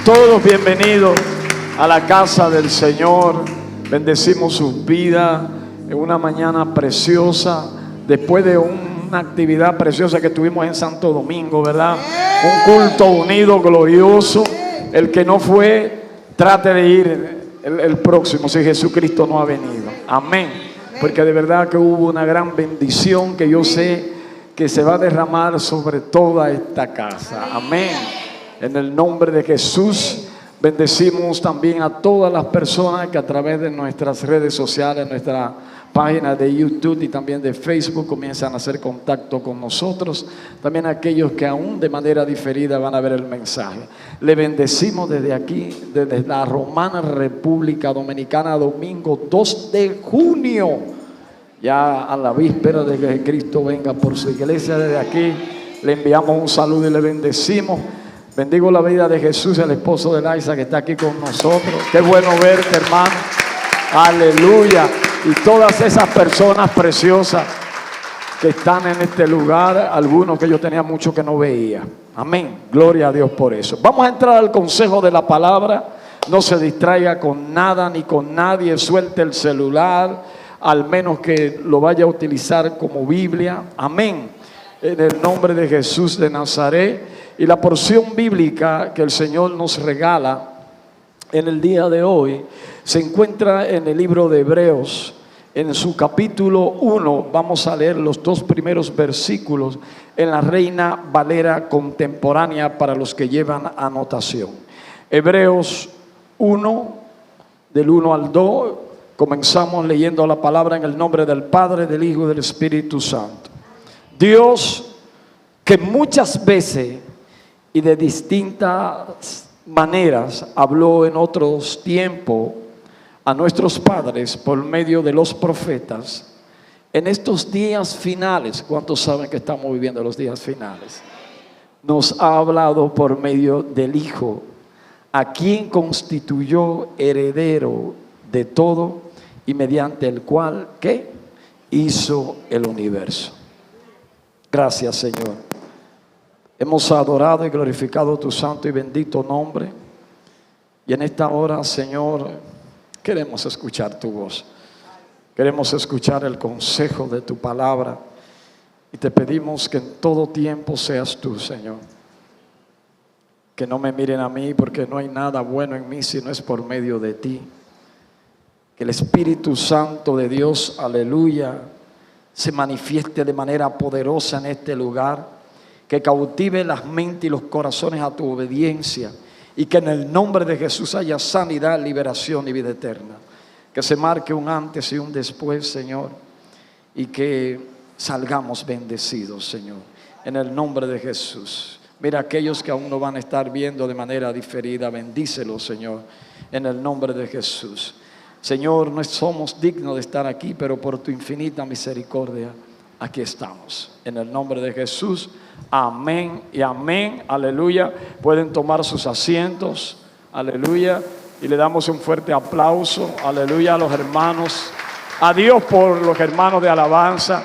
todos bienvenidos a la casa del Señor. Bendecimos sus vidas en una mañana preciosa, después de una actividad preciosa que tuvimos en Santo Domingo, ¿verdad? Un culto unido, glorioso. El que no fue, trate de ir el próximo, si Jesucristo no ha venido. Amén. Porque de verdad que hubo una gran bendición que yo sé que se va a derramar sobre toda esta casa. Amén. En el nombre de Jesús, bendecimos también a todas las personas que a través de nuestras redes sociales, nuestra página de YouTube y también de Facebook comienzan a hacer contacto con nosotros. También aquellos que aún de manera diferida van a ver el mensaje. Le bendecimos desde aquí, desde la Romana República Dominicana, domingo 2 de junio. Ya a la víspera de que Cristo venga por su iglesia, desde aquí le enviamos un saludo y le bendecimos. Bendigo la vida de Jesús, el esposo de Laisa, que está aquí con nosotros. Qué bueno verte, hermano. Aleluya. Y todas esas personas preciosas que están en este lugar, algunos que yo tenía mucho que no veía. Amén. Gloria a Dios por eso. Vamos a entrar al consejo de la palabra. No se distraiga con nada ni con nadie. Suelte el celular, al menos que lo vaya a utilizar como Biblia. Amén. En el nombre de Jesús de Nazaret. Y la porción bíblica que el Señor nos regala en el día de hoy se encuentra en el libro de Hebreos, en su capítulo 1. Vamos a leer los 2 primeros versículos en la Reina Valera contemporánea para los que llevan anotación. Hebreos 1, del 1 al 2, comenzamos leyendo la palabra en el nombre del Padre, del Hijo y del Espíritu Santo. Dios, que muchas veces y de distintas maneras habló en otros tiempos a nuestros padres por medio de los profetas, en estos días finales, ¿cuántos saben que estamos viviendo los días finales? Nos ha hablado por medio del Hijo, a quien constituyó heredero de todo y mediante el cual, ¿qué? Hizo el universo. Gracias, Señor. Hemos adorado y glorificado tu santo y bendito nombre. Y en esta hora, Señor, queremos escuchar tu voz. Queremos escuchar el consejo de tu palabra. Y te pedimos que en todo tiempo seas tú, Señor. Que no me miren a mí, porque no hay nada bueno en mí si no es por medio de ti. Que el Espíritu Santo de Dios, aleluya, se manifieste de manera poderosa en este lugar. Que cautive las mentes y los corazones a tu obediencia. Y que en el nombre de Jesús haya sanidad, liberación y vida eterna. Que se marque un antes y un después, Señor. Y que salgamos bendecidos, Señor. En el nombre de Jesús. Mira, aquellos que aún no van a estar viendo de manera diferida, bendícelos, Señor. En el nombre de Jesús. Señor, no somos dignos de estar aquí, pero por tu infinita misericordia, aquí estamos. En el nombre de Jesús. Amén y amén, aleluya. Pueden tomar sus asientos, aleluya. Y le damos un fuerte aplauso, aleluya, a los hermanos. A Dios por los hermanos de alabanza.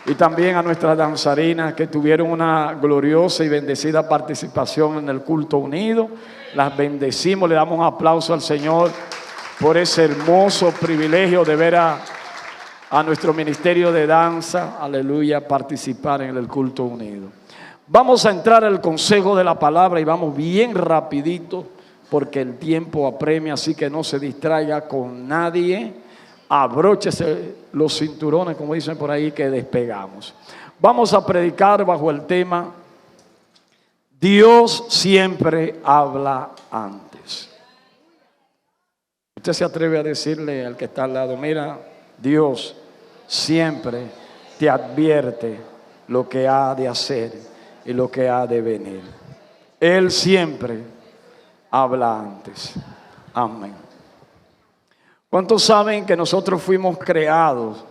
Y también a nuestras danzarinas que tuvieron una gloriosa y bendecida participación en el culto unido. Las bendecimos, le damos un aplauso al Señor por ese hermoso privilegio de ver a nuestro ministerio de danza, aleluya, participar en el culto unido. Vamos a entrar al consejo de la palabra y vamos bien rapidito porque el tiempo apremia, así que no se distraiga con nadie. Abróchese los cinturones, como dicen por ahí, que despegamos. Vamos a predicar bajo el tema Dios siempre habla antes. Usted se atreve a decirle al que está al lado, mira, Dios siempre te advierte lo que ha de hacer y lo que ha de venir. Él siempre habla antes. Amén. ¿Cuántos saben que nosotros fuimos creados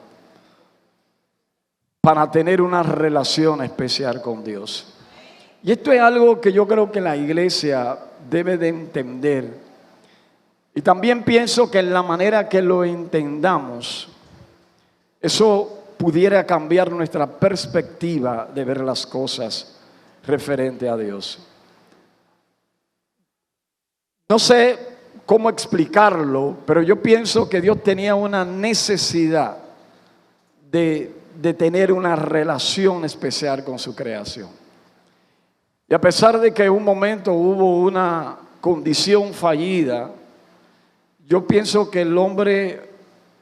para tener una relación especial con Dios? Y esto es algo que yo creo que la iglesia debe de entender. Y también pienso que en la manera que lo entendamos, eso pudiera cambiar nuestra perspectiva de ver las cosas referente a Dios. No sé cómo explicarlo, pero yo pienso que Dios tenía una necesidad de tener una relación especial con su creación. Y a pesar de que en un momento hubo una condición fallida, yo pienso que el hombre,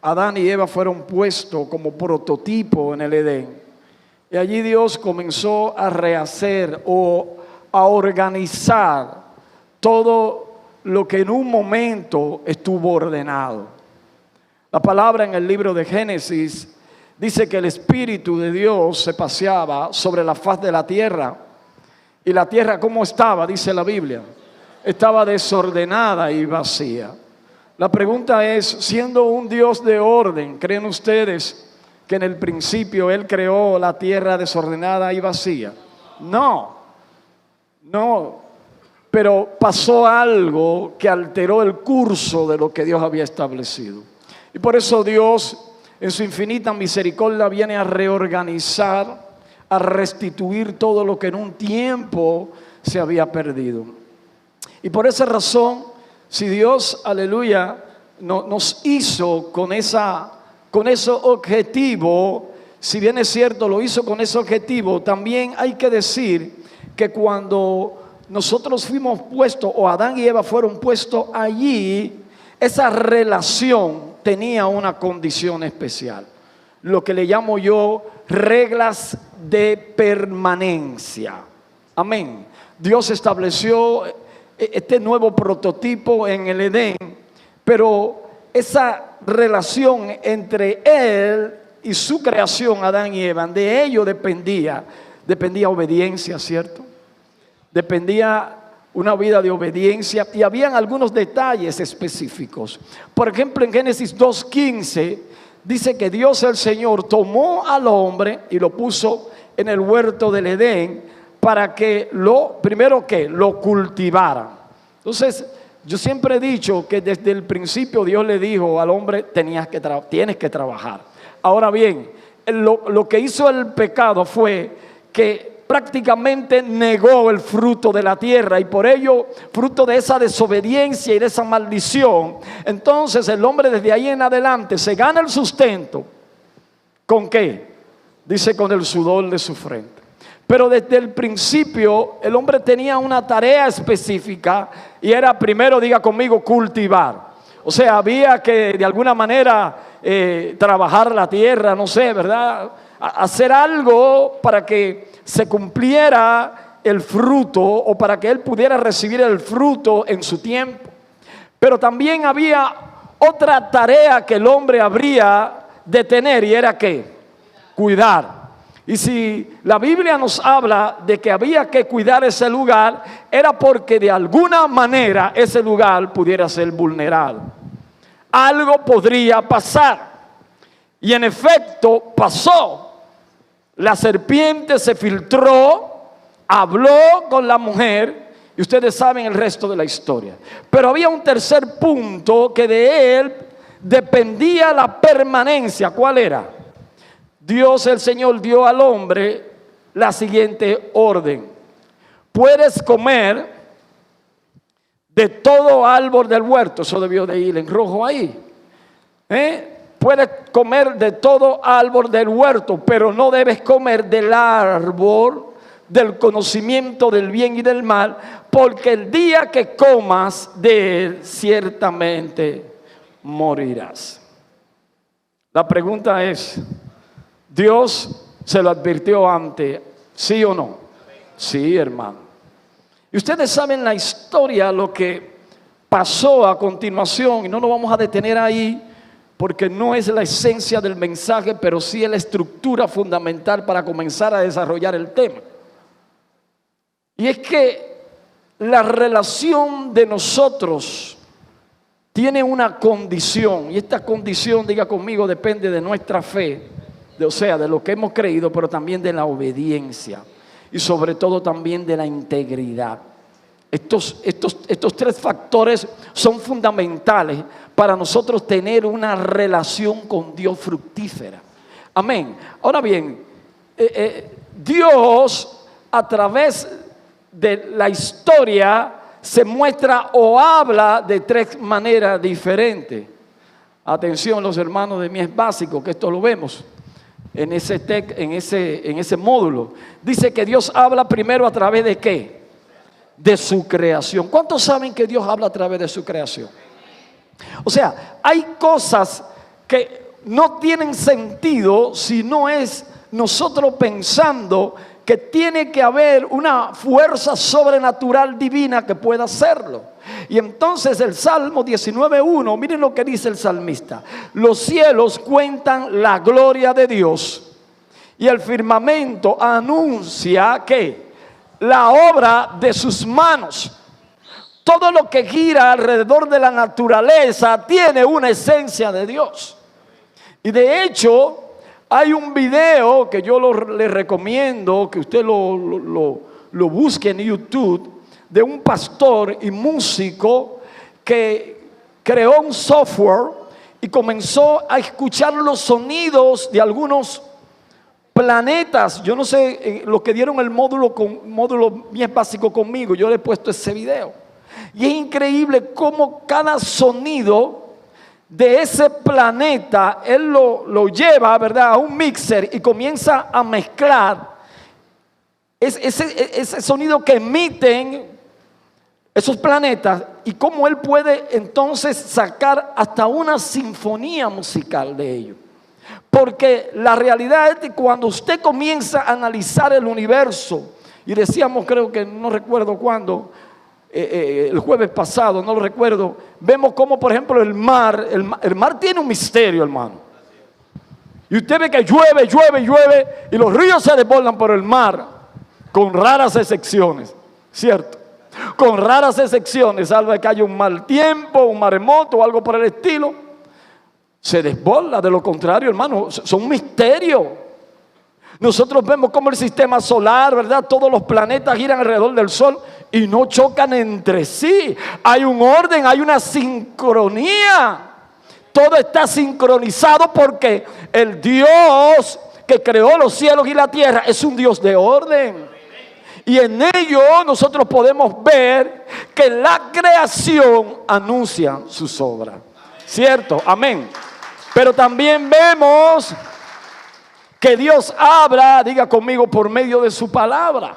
Adán y Eva, fueron puestos como prototipo en el Edén. Y allí Dios comenzó a rehacer o a organizar todo lo que en un momento estuvo ordenado. La palabra en el libro de Génesis dice que el Espíritu de Dios se paseaba sobre la faz de la tierra. Y la tierra, ¿cómo estaba? Dice la Biblia. Estaba desordenada y vacía. La pregunta es, siendo un Dios de orden, ¿creen ustedes que en el principio Él creó la tierra desordenada y vacía? No, pero pasó algo que alteró el curso de lo que Dios había establecido. Y por eso Dios, en su infinita misericordia, viene a reorganizar, a restituir todo lo que en un tiempo se había perdido. Y por esa razón, si Dios, aleluya, nos hizo con ese objetivo, si bien es cierto, lo hizo con ese objetivo, también hay que decir que cuando nosotros fuimos puestos, o Adán y Eva fueron puestos allí, esa relación tenía una condición especial. Lo que le llamo yo reglas de permanencia. Amén. Dios estableció este nuevo prototipo en el Edén, pero esa relación entre Él y su creación, Adán y Eva, de ello dependía obediencia, ¿cierto? Dependía una vida de obediencia, y habían algunos detalles específicos. Por ejemplo, en Génesis 2:15 dice que Dios el Señor tomó al hombre y lo puso en el huerto del Edén para que lo cultivara. Entonces, yo siempre he dicho que desde el principio Dios le dijo al hombre, tienes que trabajar. Ahora bien, lo que hizo el pecado fue que prácticamente negó el fruto de la tierra, y por ello, fruto de esa desobediencia y de esa maldición, entonces el hombre desde ahí en adelante se gana el sustento. ¿Con qué? Dice, con el sudor de su frente. Pero desde el principio el hombre tenía una tarea específica, y era primero, diga conmigo, cultivar. O sea, había que de alguna manera trabajar la tierra, no sé, ¿verdad? Hacer algo para que se cumpliera el fruto, o para que él pudiera recibir el fruto en su tiempo. Pero también había otra tarea que el hombre habría de tener, y era ¿qué? Cuidar. Y si la Biblia nos habla de que había que cuidar ese lugar, era porque de alguna manera ese lugar pudiera ser vulnerado. Algo podría pasar. Y en efecto pasó. La serpiente se filtró, habló con la mujer, y ustedes saben el resto de la historia. Pero había un tercer punto que de él dependía la permanencia. ¿Cuál era? Dios el Señor dio al hombre la siguiente orden: puedes comer de todo árbol del huerto. Eso debió de ir en rojo ahí. Puedes comer de todo árbol del huerto, pero no debes comer del árbol del conocimiento del bien y del mal, porque el día que comas de él, ciertamente morirás. La pregunta es, ¿Dios se lo advirtió antes? ¿Sí o no? Sí, hermano. Y ustedes saben la historia, lo que pasó a continuación, y no nos vamos a detener ahí, porque no es la esencia del mensaje, pero sí es la estructura fundamental para comenzar a desarrollar el tema. Y es que la relación de nosotros tiene una condición, y esta condición, diga conmigo, depende de nuestra fe, o sea, de lo que hemos creído, pero también de la obediencia, y sobre todo también de la integridad. Estos tres factores son fundamentales para nosotros tener una relación con Dios fructífera. Amén. Ahora bien, Dios, a través de la historia, se muestra o habla de tres maneras diferentes. Atención los hermanos de Mies Básico, que esto lo vemos en ese módulo. Dice que Dios habla primero a través de ¿qué? De su creación. ¿Cuántos saben que Dios habla a través de su creación? O sea, hay cosas que no tienen sentido si no es nosotros pensando que tiene que haber una fuerza sobrenatural divina que pueda hacerlo. Y entonces el Salmo 19:1, miren lo que dice el salmista: los cielos cuentan la gloria de Dios y el firmamento anuncia que la obra de sus manos. Todo lo que gira alrededor de la naturaleza tiene una esencia de Dios. Y de hecho, hay un video que yo le recomiendo que usted lo busque en YouTube, de un pastor y músico que creó un software y comenzó a escuchar los sonidos de algunos planetas. Yo no sé lo que dieron el módulo Mies Básico conmigo, yo le he puesto ese video. Y es increíble cómo cada sonido de ese planeta, él lo lleva, ¿verdad?, a un mixer y comienza a mezclar ese sonido que emiten esos planetas, y cómo él puede entonces sacar hasta una sinfonía musical de ellos. Porque la realidad es que cuando usted comienza a analizar el universo, y decíamos, creo que no recuerdo cuándo, el jueves pasado, no lo recuerdo, vemos como por ejemplo el mar tiene un misterio, hermano. Y usted ve que llueve y los ríos se desbordan por el mar, con raras excepciones, ¿cierto? Con raras excepciones, salvo que haya un mal tiempo, un maremoto o algo por el estilo, se desborda. De lo contrario, hermano, son misterios. Nosotros vemos como el sistema solar, ¿verdad? Todos los planetas giran alrededor del sol y no chocan entre sí. Hay un orden, hay una sincronía. Todo está sincronizado porque el Dios que creó los cielos y la tierra es un Dios de orden. Y en ello nosotros podemos ver que la creación anuncia sus obras. ¿Cierto? Amén. Pero también vemos que Dios habla, diga conmigo, por medio de su palabra.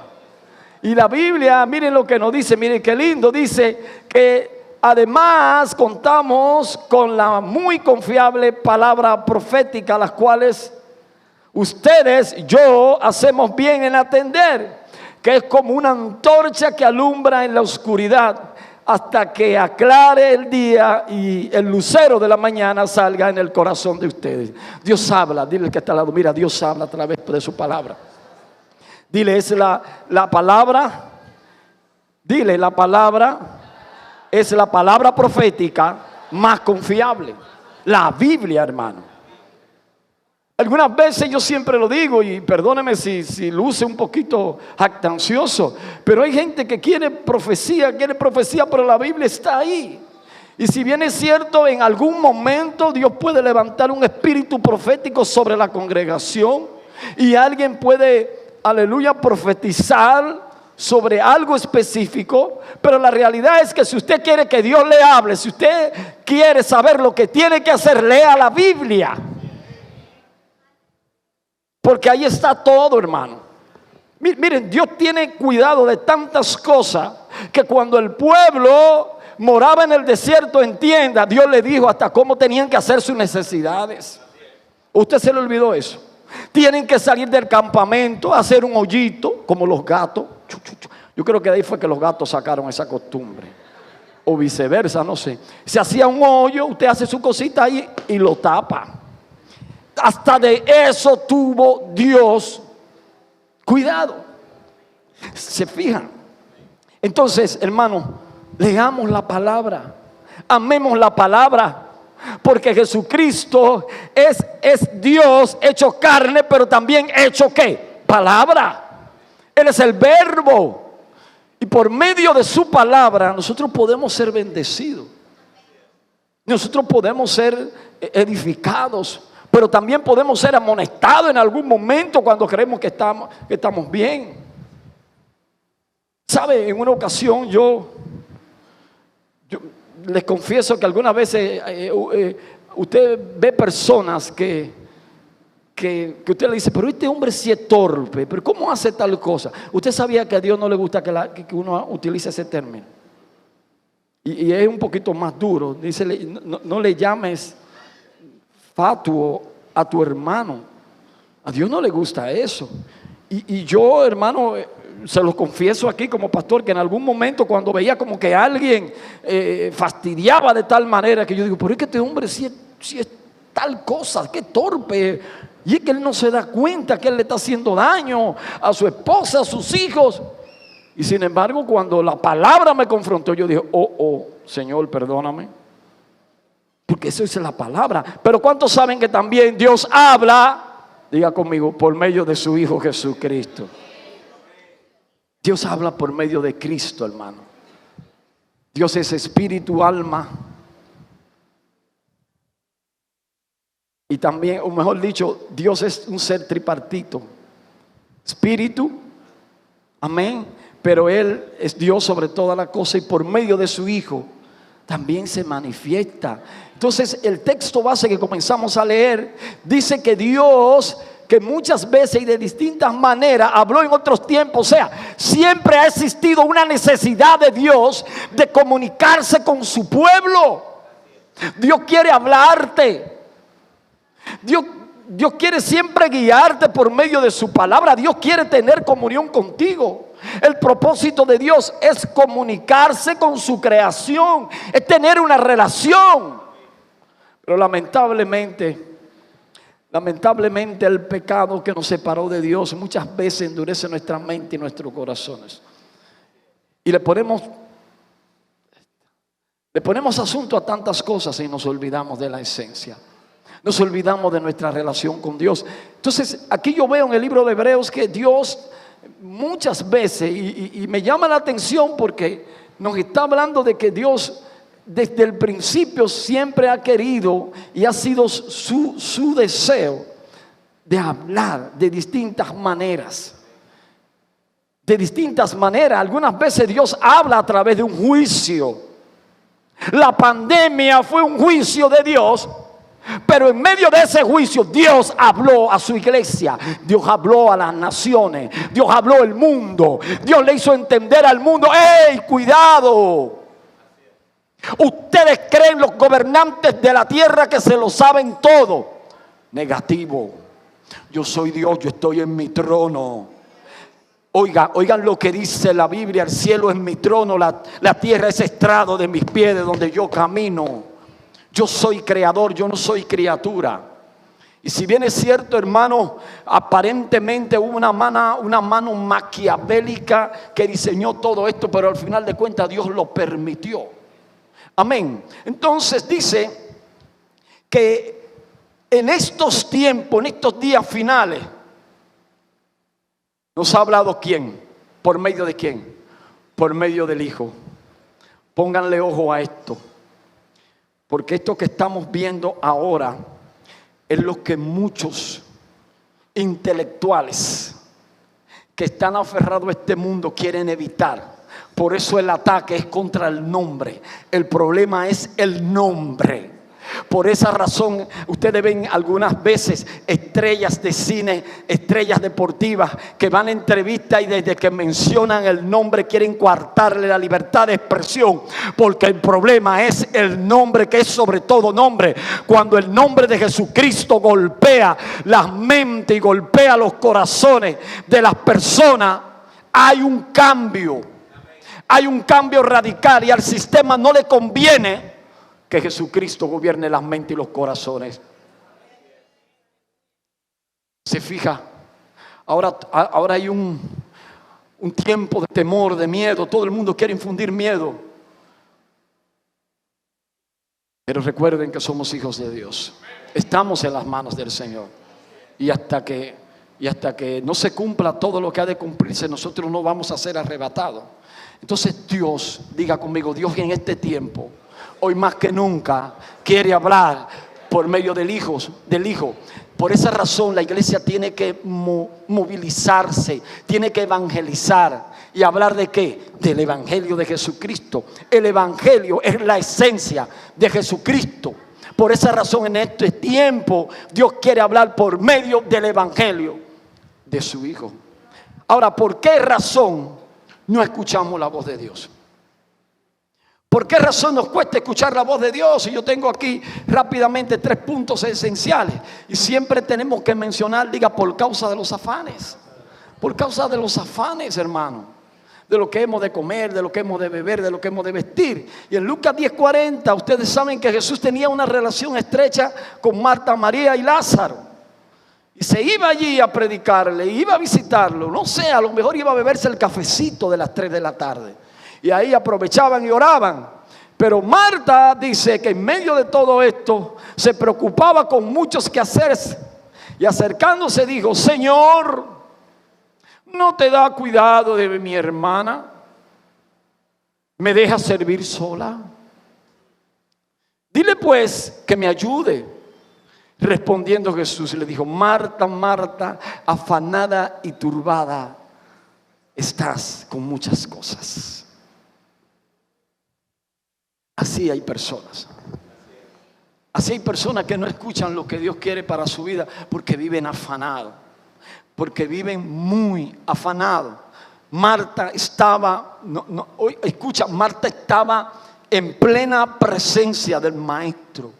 Y la Biblia, miren lo que nos dice, miren qué lindo, dice que además contamos con la muy confiable palabra profética, las cuales ustedes, yo, hacemos bien en atender, que es como una antorcha que alumbra en la oscuridad hasta que aclare el día y el lucero de la mañana salga en el corazón de ustedes. Dios habla, dile al que está al lado, mira, Dios habla a través de su palabra. Dile, es la palabra, dile, la palabra es la palabra profética más confiable. La Biblia, hermano. Algunas veces yo siempre lo digo, y perdóneme si luce un poquito jactancioso, pero hay gente que quiere profecía, pero la Biblia está ahí. Y si bien es cierto, en algún momento Dios puede levantar un espíritu profético sobre la congregación y alguien puede, aleluya, profetizar sobre algo específico, pero la realidad es que si usted quiere que Dios le hable, si usted quiere saber lo que tiene que hacer, lea la Biblia. Porque ahí está todo, hermano. Miren, Dios tiene cuidado de tantas cosas que cuando el pueblo moraba en el desierto en tienda, Dios le dijo hasta cómo tenían que hacer sus necesidades. ¿Usted se le olvidó eso? Tienen que salir del campamento, hacer un hoyito, como los gatos. Yo creo que de ahí fue que los gatos sacaron esa costumbre. O viceversa, no sé. Se hacía un hoyo, usted hace su cosita ahí y lo tapa. Hasta de eso tuvo Dios cuidado. ¿Se fijan? Entonces, hermano, leamos la palabra, amemos la palabra, porque Jesucristo es Dios hecho carne, pero también hecho ¿qué? Palabra. Él es el verbo. Y por medio de su palabra nosotros podemos ser bendecidos. Nosotros podemos ser edificados. Pero también podemos ser amonestados en algún momento cuando creemos que estamos bien. ¿Sabe? En una ocasión yo Yo les confieso que algunas veces usted ve personas que usted le dice, pero este hombre sí es torpe, pero ¿cómo hace tal cosa? Usted sabía que a Dios no le gusta que uno utilice ese término. Y es un poquito más duro. Dice, no le llames fatuo a tu hermano. A Dios no le gusta eso. Y yo, hermano, se lo confieso aquí como pastor, que en algún momento cuando veía como que alguien fastidiaba de tal manera, que yo digo, pero es que este hombre sí es tal cosa, qué torpe. Y es que él no se da cuenta que él le está haciendo daño a su esposa, a sus hijos. Y sin embargo, cuando la palabra me confrontó, yo dije, Señor, perdóname. Porque eso es la palabra. Pero ¿cuántos saben que también Dios habla? Diga conmigo, por medio de su Hijo Jesucristo. Dios habla por medio de Cristo, hermano. Dios es espíritu, alma. Y también, o mejor dicho, Dios es un ser tripartito. Espíritu, amén. Pero Él es Dios sobre toda la cosa y por medio de su Hijo también se manifiesta. Entonces el texto base que comenzamos a leer dice que Dios, que muchas veces y de distintas maneras habló en otros tiempos, o sea, siempre ha existido una necesidad de Dios de comunicarse con su pueblo. Dios quiere hablarte. Dios quiere siempre guiarte por medio de su palabra. Dios quiere tener comunión contigo. El propósito de Dios es comunicarse con su creación, es tener una relación. Pero lamentablemente el pecado que nos separó de Dios muchas veces endurece nuestra mente y nuestros corazones. Y le ponemos asunto a tantas cosas y nos olvidamos de la esencia. Nos olvidamos de nuestra relación con Dios. Entonces aquí yo veo en el libro de Hebreos que Dios muchas veces, y me llama la atención porque nos está hablando de que Dios desde el principio siempre ha querido y ha sido su deseo de hablar de distintas maneras. De distintas maneras. Algunas veces Dios habla a través de un juicio. La pandemia fue un juicio de Dios. Pero en medio de ese juicio Dios habló a su iglesia. Dios habló a las naciones. Dios habló al mundo. Dios le hizo entender al mundo: ¡hey, cuidado! Ustedes creen, los gobernantes de la tierra, que se lo saben todo. Negativo. Yo soy Dios, yo estoy en mi trono. Oigan lo que dice la Biblia: el cielo es mi trono, la tierra es estrado de mis pies, de donde yo camino. Yo soy creador, yo no soy criatura. Y si bien es cierto, hermano, aparentemente hubo una mano maquiavélica que diseñó todo esto, pero al final de cuentas Dios lo permitió. Amén. Entonces dice que en estos tiempos, en estos días finales, nos ha hablado ¿quién? ¿Por medio de quién? Por medio del Hijo. Pónganle ojo a esto. Porque esto que estamos viendo ahora es lo que muchos intelectuales que están aferrados a este mundo quieren evitar. Por eso el ataque es contra el nombre. El problema es el nombre. Por esa razón ustedes ven algunas veces estrellas de cine, estrellas deportivas que van a entrevistas y desde que mencionan el nombre quieren coartarle la libertad de expresión, porque el problema es el nombre, que es sobre todo nombre. Cuando el nombre de Jesucristo golpea las mentes y golpea los corazones de las personas, hay un cambio. Hay un cambio radical y al sistema no le conviene que Jesucristo gobierne las mentes y los corazones. Se fija, ahora hay un tiempo de temor, de miedo. Todo el mundo quiere infundir miedo. Pero recuerden que somos hijos de Dios. Estamos en las manos del Señor. Y hasta que no se cumpla todo lo que ha de cumplirse, nosotros no vamos a ser arrebatados. Entonces Dios, diga conmigo, Dios en este tiempo, hoy más que nunca, quiere hablar por medio del Hijo. Por esa razón la iglesia tiene que movilizarse, tiene que evangelizar. ¿Y hablar de qué? Del evangelio de Jesucristo. El evangelio es la esencia de Jesucristo. Por esa razón en este tiempo Dios quiere hablar por medio del evangelio de su Hijo. Ahora, ¿por qué razón no escuchamos la voz de Dios? ¿Por qué razón nos cuesta escuchar la voz de Dios? Y yo tengo aquí rápidamente 3 puntos esenciales. Y siempre tenemos que mencionar, diga, por causa de los afanes. Por causa de los afanes, hermano. De lo que hemos de comer, de lo que hemos de beber, de lo que hemos de vestir. Y en Lucas 10:40, ustedes saben que Jesús tenía una relación estrecha con Marta, María y Lázaro. Y se iba allí a predicarle, iba a visitarlo. No sé, a lo mejor iba a beberse el cafecito de las 3 de la tarde. Y ahí aprovechaban y oraban. Pero Marta dice que en medio de todo esto se preocupaba con muchos quehaceres. Y acercándose dijo: Señor, ¿no te da cuidado de mi hermana? ¿Me deja servir sola? Dile pues que me ayude. Respondiendo Jesús le dijo: Marta, Marta, afanada y turbada estás con muchas cosas. Así hay personas. Así hay personas que no escuchan lo que Dios quiere para su vida porque viven afanados. Porque viven muy afanados. Marta estaba, Marta estaba en plena presencia del Maestro.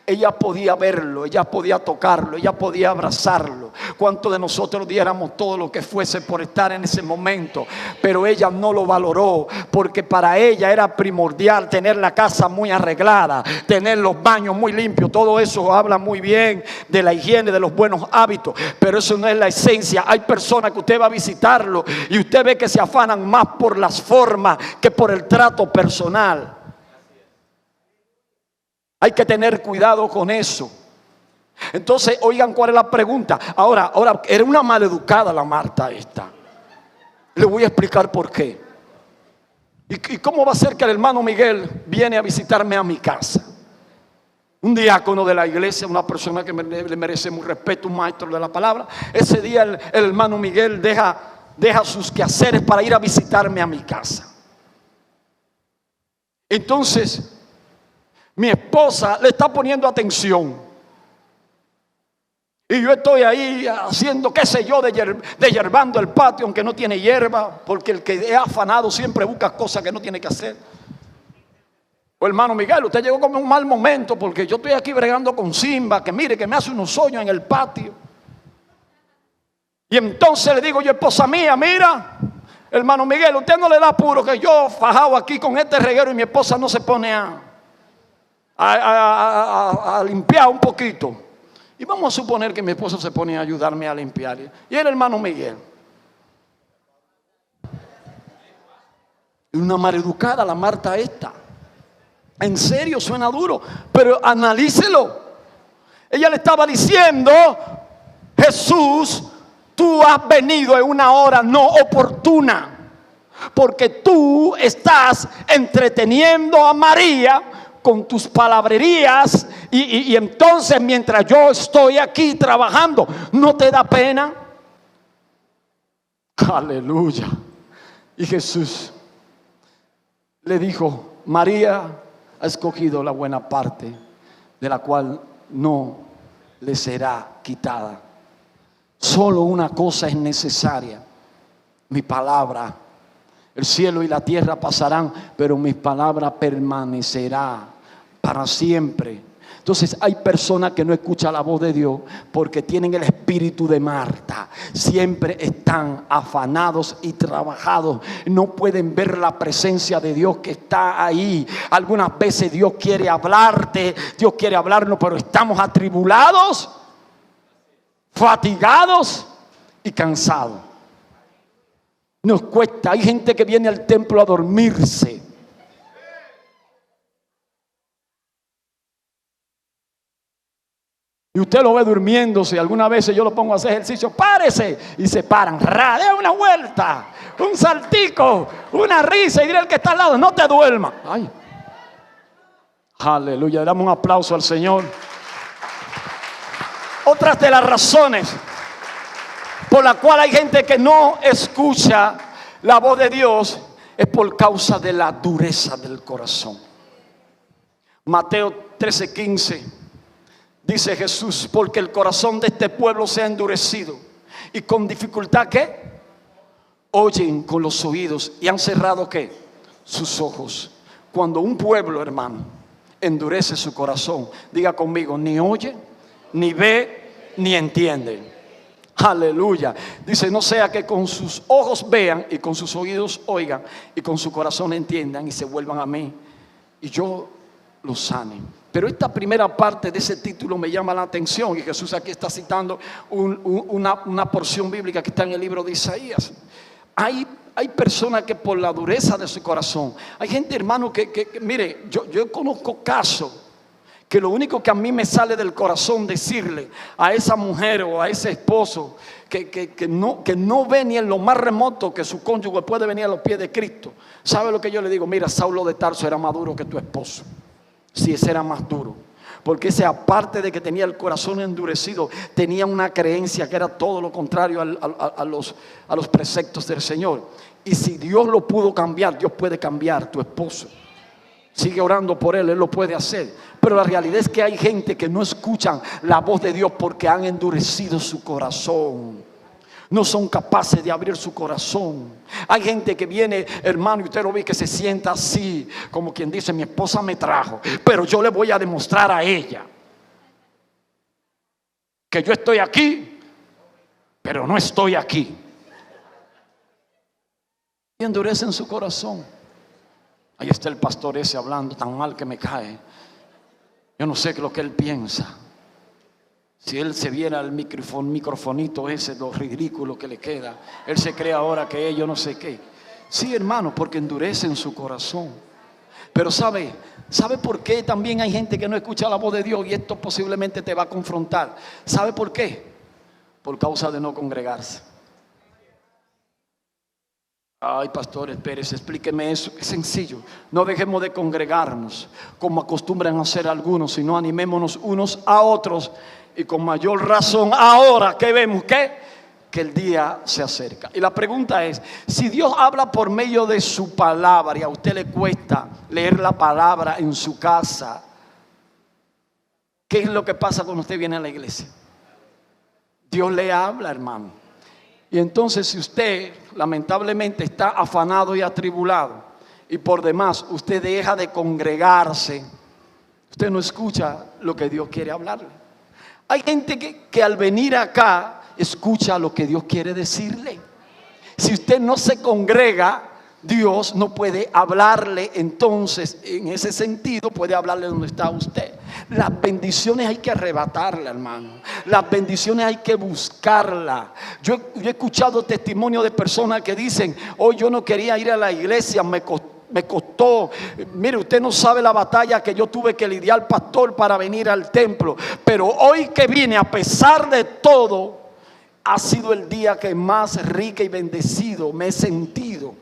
Ella podía verlo, ella podía tocarlo, ella podía abrazarlo. ¿Cuántos de nosotros diéramos todo lo que fuese por estar en ese momento? Pero ella no lo valoró, porque para ella era primordial tener la casa muy arreglada, tener los baños muy limpios. Todo eso habla muy bien de la higiene, de los buenos hábitos, pero eso no es la esencia. Hay personas que usted va a visitarlo y usted ve que se afanan más por las formas que por el trato personal. Hay que tener cuidado con eso. Entonces, oigan cuál es la pregunta. Ahora, era una maleducada la Marta esta. Le voy a explicar por qué. ¿Y cómo va a ser que el hermano Miguel viene a visitarme a mi casa? Un diácono de la iglesia, una persona que le merece muy respeto, un maestro de la palabra. Ese día el hermano Miguel deja sus quehaceres para ir a visitarme a mi casa. Entonces, mi esposa le está poniendo atención. Y yo estoy ahí haciendo, qué sé yo, deshierbando el patio, aunque no tiene hierba, porque el que es afanado siempre busca cosas que no tiene que hacer. O hermano Miguel, usted llegó como en un mal momento, porque yo estoy aquí bregando con Simba, que mire, que me hace unos hoyos en el patio. Y entonces le digo yo, esposa mía, mira, hermano Miguel, usted no le da apuro, que yo fajado aquí con este reguero y mi esposa no se pone a limpiar un poquito. Y vamos a suponer que mi esposo se pone a ayudarme a limpiar. Y el hermano Miguel, una maleducada la Marta esta. En serio, suena duro, pero analícelo. Ella le estaba diciendo: Jesús, tú has venido en una hora no oportuna, porque tú estás entreteniendo a María con tus palabrerías y entonces mientras yo estoy aquí trabajando, ¿no te da pena? Aleluya. Y Jesús le dijo: María ha escogido la buena parte, de la cual no le será quitada. Solo una cosa es necesaria: mi palabra. El cielo y la tierra pasarán, pero mi palabra permanecerá para siempre. Entonces hay personas que no escuchan la voz de Dios porque tienen el espíritu de Marta. Siempre están afanados y trabajados. No pueden ver la presencia de Dios que está ahí. Algunas veces Dios quiere hablarte, Dios quiere hablarnos, pero estamos atribulados, fatigados y cansados. Nos cuesta. Hay gente que viene al templo a dormirse. Y usted lo ve durmiéndose. Algunas veces yo lo pongo a hacer ejercicio. Párese. Y se paran. Dé una vuelta. Un saltico. Una risa. Y dile al que está al lado: no te duermas. Ay. Aleluya. Damos un aplauso al Señor. Otras de las razones por la cual hay gente que no escucha la voz de Dios es por causa de la dureza del corazón. Mateo 13:15 dice Jesús: porque el corazón de este pueblo se ha endurecido y con dificultad ¿qué? Oyen con los oídos y han cerrado ¿qué? Sus ojos. Cuando un pueblo, hermano, endurece su corazón, diga conmigo, ni oye, ni ve, ni entiende. Aleluya. Dice: no sea que con sus ojos vean y con sus oídos oigan y con su corazón entiendan y se vuelvan a mí y yo los sane. Pero esta primera parte de ese título me llama la atención, y Jesús aquí está citando una porción bíblica que está en el libro de Isaías. Hay personas que por la dureza de su corazón, hay gente, hermano, que mire, yo conozco casos que lo único que a mí me sale del corazón decirle a esa mujer o a ese esposo que no ve ni en lo más remoto que su cónyuge puede venir a los pies de Cristo, ¿sabe lo que yo le digo? Mira, Saulo de Tarso era más duro que tu esposo. Si ese era más duro, porque ese, aparte de que tenía el corazón endurecido, tenía una creencia que era todo lo contrario a los preceptos del Señor. Y si Dios lo pudo cambiar, Dios puede cambiar tu esposo. Sigue orando por él lo puede hacer. Pero la realidad es que hay gente que no escuchan la voz de Dios porque han endurecido su corazón. No son capaces de abrir su corazón. Hay gente que viene, hermano, y usted lo ve, que se sienta así, como quien dice: mi esposa me trajo, pero yo le voy a demostrar a ella que yo estoy aquí, pero no estoy aquí. Y endurecen su corazón. Ahí está el pastor ese hablando tan mal que me cae. Yo no sé qué es lo que él piensa. Si él se viera el microfonito ese, lo ridículo que le queda, él se cree ahora que yo no sé qué. Sí, hermano, porque endurecen su corazón. Pero ¿sabe por qué también hay gente que no escucha la voz de Dios? Y esto posiblemente te va a confrontar. ¿Sabe por qué? Por causa de no congregarse. Ay, pastor, espérese, explíqueme eso. Es sencillo. No dejemos de congregarnos como acostumbran a hacer algunos, sino animémonos unos a otros. Y con mayor razón ahora que vemos que el día se acerca. Y la pregunta es: si Dios habla por medio de su palabra y a usted le cuesta leer la palabra en su casa, ¿qué es lo que pasa cuando usted viene a la iglesia? Dios le habla, hermano. Y entonces, si usted lamentablemente está afanado y atribulado y por demás usted deja de congregarse, usted no escucha lo que Dios quiere hablarle. Hay gente que al venir acá escucha lo que Dios quiere decirle. Si usted no se congrega, Dios no puede hablarle. Entonces, en ese sentido, puede hablarle donde está usted. Las bendiciones hay que arrebatarlas, hermano. Las bendiciones hay que buscarlas. Yo he escuchado testimonios de personas que dicen: hoy yo no quería ir a la iglesia, me costó. Mire, usted no sabe la batalla que yo tuve que lidiar, pastor, para venir al templo. Pero hoy que vine, a pesar de todo, ha sido el día que más rica y bendecido me he sentido.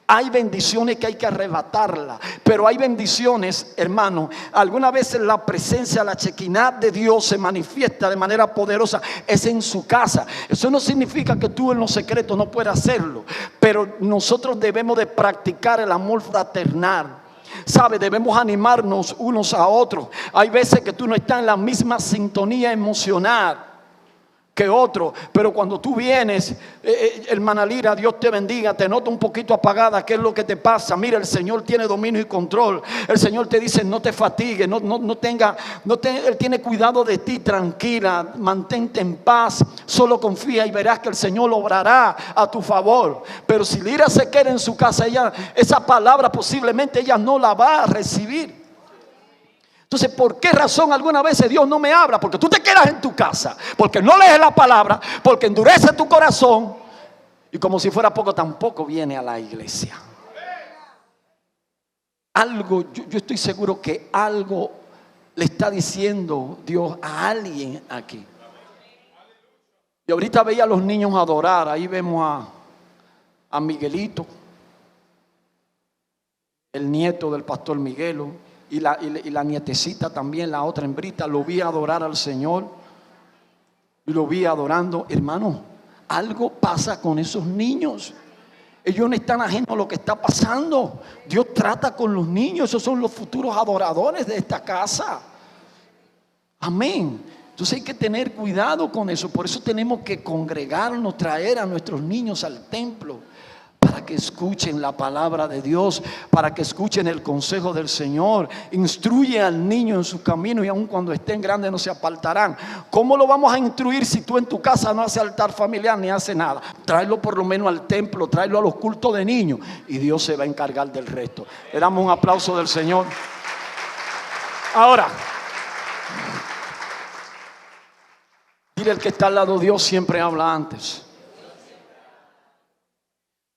Hay bendiciones que hay que arrebatarlas, pero hay bendiciones, hermano. Algunas veces la presencia, la chequiná de Dios se manifiesta de manera poderosa. Es en su casa. Eso no significa que tú en lo secreto no puedas hacerlo, pero nosotros debemos de practicar el amor fraternal. ¿Sabe? Debemos animarnos unos a otros. Hay veces que tú no estás en la misma sintonía emocional que otro, pero cuando tú vienes, hermana Lira, Dios te bendiga, te noto un poquito apagada. ¿Qué es lo que te pasa? Mira, el Señor tiene dominio y control. El Señor te dice: no te fatigues, Él tiene cuidado de ti. Tranquila, mantente en paz, solo confía y verás que el Señor obrará a tu favor. Pero si Lira se queda en su casa, esa palabra posiblemente ella no la va a recibir. Entonces, ¿por qué razón algunas veces Dios no me habla? Porque tú te quedas en tu casa, porque no lees la palabra, porque endurece tu corazón, y como si fuera poco, tampoco viene a la iglesia. Yo estoy seguro que algo le está diciendo Dios a alguien aquí. Y ahorita veía a los niños adorar. Ahí vemos a Miguelito, el nieto del pastor Miguelo. Y la nietecita también, la otra hembrita, lo vi adorar al Señor. y lo vi adorando. Hermano, algo pasa con esos niños. Ellos no están ajenos a lo que está pasando. Dios trata con los niños. Esos son los futuros adoradores de esta casa. Amén. Entonces hay que tener cuidado con eso. Por eso tenemos que congregarnos, traer a nuestros niños al templo, para que escuchen la palabra de Dios, para que escuchen el consejo del Señor. Instruye al niño en su camino, y aun cuando estén grandes no se apartarán. ¿Cómo lo vamos a instruir si tú en tu casa no haces altar familiar ni haces nada? Tráelo por lo menos al templo, tráelo a los cultos de niños, y Dios se va a encargar del resto. Le damos un aplauso del Señor. Ahora, dile al que está al lado, Dios siempre habla antes.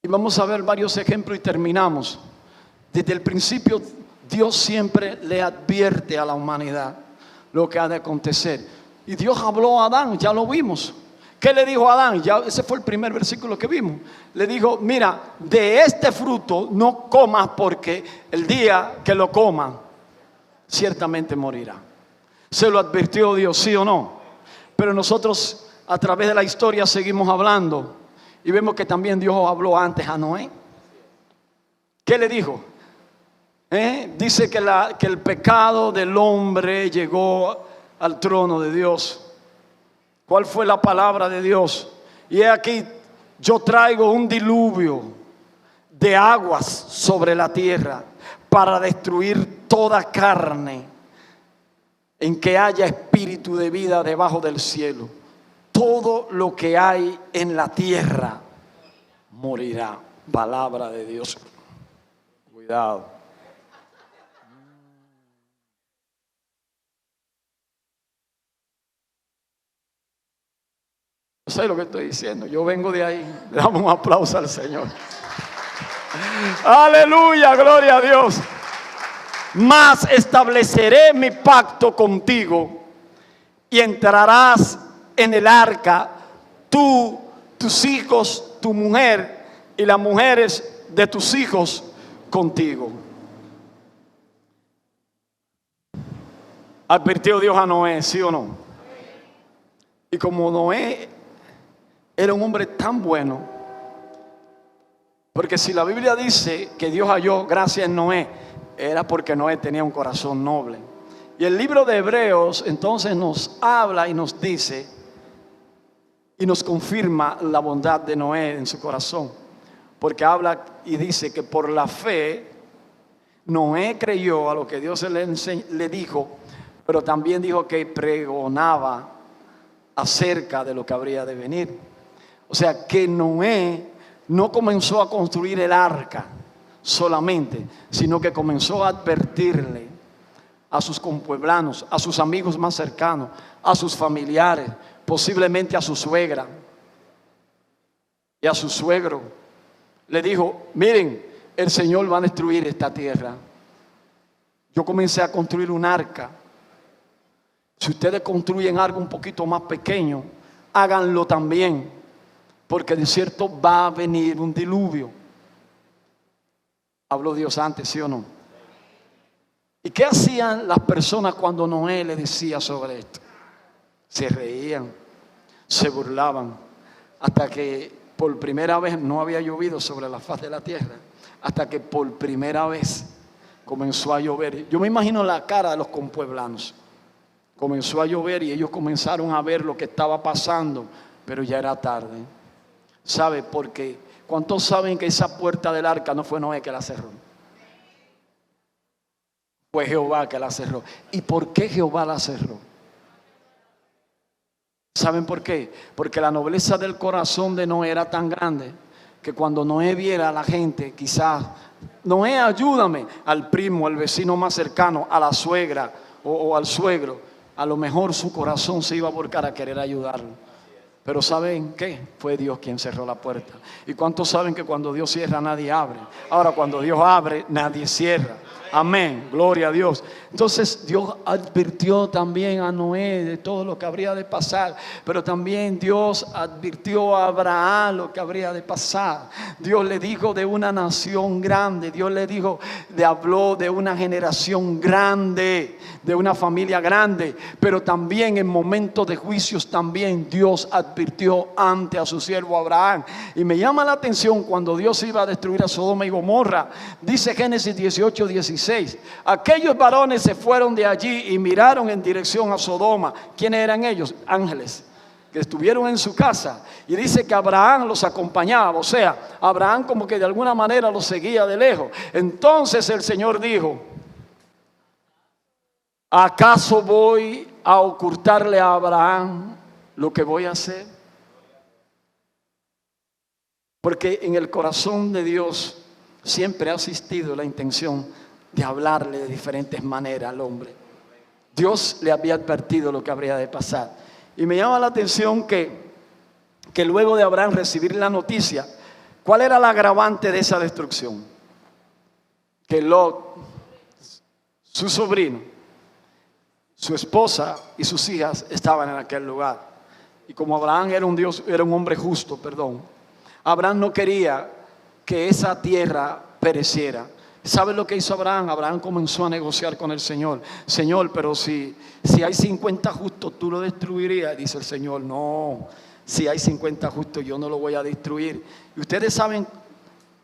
Y vamos a ver varios ejemplos y terminamos. Desde el principio, Dios siempre le advierte a la humanidad lo que ha de acontecer. Y Dios habló a Adán, ya lo vimos. ¿Qué le dijo a Adán? Ya, ese fue el primer versículo que vimos. Le dijo, mira, de este fruto no comas, porque el día que lo coman, ciertamente morirá. Se lo advirtió Dios, ¿sí o no? Pero nosotros a través de la historia seguimos hablando. Y vemos que también Dios habló antes a Noé. ¿Qué le dijo? Dice que el pecado del hombre llegó al trono de Dios. ¿Cuál fue la palabra de Dios? Y he aquí, yo traigo un diluvio de aguas sobre la tierra para destruir toda carne en que haya espíritu de vida debajo del cielo. Todo lo que hay en la tierra morirá. Palabra de Dios. Cuidado. No sé lo que estoy diciendo. Yo vengo de ahí. Le damos un aplauso al Señor. Aleluya, gloria a Dios. Mas estableceré mi pacto contigo y entrarás en el arca, tú, tus hijos, tu mujer y las mujeres de tus hijos contigo. Advirtió Dios a Noé, ¿sí o no? Y como Noé era un hombre tan bueno, porque si la Biblia dice que Dios halló gracia en Noé, era porque Noé tenía un corazón noble. Y el libro de Hebreos entonces nos habla y nos dice y nos confirma la bondad de Noé en su corazón, porque habla y dice que por la fe Noé creyó a lo que Dios le dijo, pero también dijo que pregonaba acerca de lo que habría de venir. O sea que Noé no comenzó a construir el arca solamente, sino que comenzó a advertirle a sus compueblanos, a sus amigos más cercanos, a sus familiares, posiblemente a su suegra y a su suegro. Le dijo, miren, el Señor va a destruir esta tierra. Yo comencé a construir un arca. Si ustedes construyen algo un poquito más pequeño, háganlo también, porque de cierto va a venir un diluvio. Habló Dios antes, ¿sí o no? ¿Y qué hacían las personas cuando Noé le decía sobre esto? Se reían, se burlaban, hasta que por primera vez no había llovido sobre la faz de la tierra, hasta que por primera vez comenzó a llover. Yo me imagino la cara de los compueblanos. Comenzó a llover y ellos comenzaron a ver lo que estaba pasando, pero ya era tarde. ¿Sabe por qué? ¿Cuántos saben que esa puerta del arca no fue Noé que la cerró? Fue Jehová que la cerró. ¿Y por qué Jehová la cerró? ¿Saben por qué? Porque la nobleza del corazón de Noé era tan grande que cuando Noé viera a la gente, quizás, Noé, ayúdame, al primo, al vecino más cercano, a la suegra o al suegro, a lo mejor su corazón se iba a volcar a querer ayudarlo. Pero ¿saben qué? Fue Dios quien cerró la puerta. ¿Y cuántos saben que cuando Dios cierra nadie abre? Ahora cuando Dios abre nadie cierra. Amén, gloria a Dios. Entonces Dios advirtió también a Noé de todo lo que habría de pasar, pero también Dios advirtió a Abraham lo que habría de pasar. Dios le dijo de una nación grande, Dios le dijo, le habló de una generación grande, de una familia grande, pero también en momentos de juicios también Dios advirtió ante a su siervo Abraham. Y me llama la atención cuando Dios iba a destruir a Sodoma y Gomorra, dice Génesis 18:16, aquellos varones se fueron de allí y miraron en dirección a Sodoma. ¿Quiénes eran ellos? Ángeles que estuvieron en su casa, y dice que Abraham los acompañaba, o sea, Abraham como que de alguna manera los seguía de lejos. Entonces el Señor dijo, ¿acaso voy a ocultarle a Abraham lo que voy a hacer? Porque en el corazón de Dios siempre ha existido la intención de hablarle de diferentes maneras al hombre. Dios le había advertido lo que habría de pasar. Y me llama la atención que luego de Abraham recibir la noticia, ¿cuál era el agravante de esa destrucción? Que Lot, su sobrino, su esposa y sus hijas estaban en aquel lugar. Y como Abraham era un hombre justo, Abraham no quería que esa tierra pereciera. ¿Sabe lo que hizo Abraham? Abraham comenzó a negociar con el Señor. Señor, pero si hay 50 justos, ¿tú lo destruirías? Dice el Señor, no, si hay 50 justos, yo no lo voy a destruir. Y ustedes saben